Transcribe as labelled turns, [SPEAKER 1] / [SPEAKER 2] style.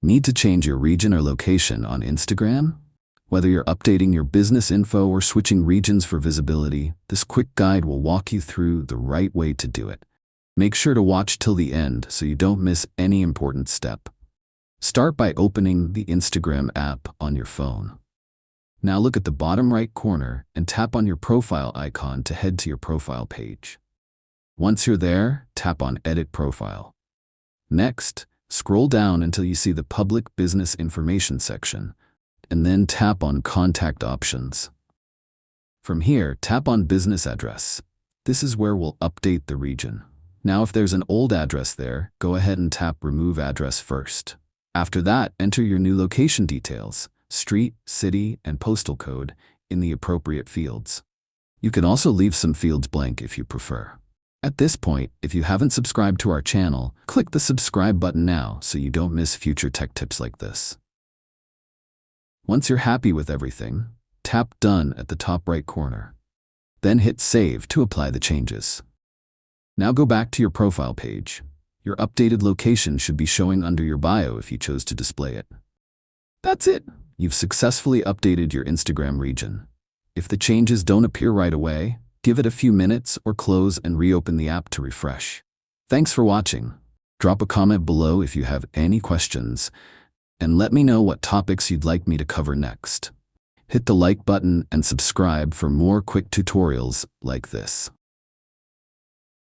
[SPEAKER 1] Need to change your region or location on Instagram? Whether you're updating your business info or switching regions for visibility, this quick guide will walk you through the right way to do it. Make sure to watch till the end so you don't miss any important step. Start by opening the Instagram app on your phone. Now look at the bottom right corner and tap on your profile icon to head to your profile page. Once you're there, tap on Edit Profile. Next, scroll down until you see the Public Business Information section, and then tap on Contact Options. From here, tap on Business Address. This is where we'll update the region. Now if there's an old address there, go ahead and tap Remove Address first. After that, enter your new location details, street, city, and postal code in the appropriate fields. You can also leave some fields blank if you prefer. At this point, if you haven't subscribed to our channel, click the subscribe button now so you don't miss future tech tips like this. Once you're happy with everything, tap Done at the top right corner. Then hit Save to apply the changes. Now go back to your profile page. Your updated location should be showing under your bio if you chose to display it. That's it! You've successfully updated your Instagram region. If the changes don't appear right away, give it a few minutes or close and reopen the app to refresh. Thanks for watching. Drop a comment below if you have any questions, and let me know what topics you'd like me to cover next. Hit the like button and subscribe for more quick tutorials like this.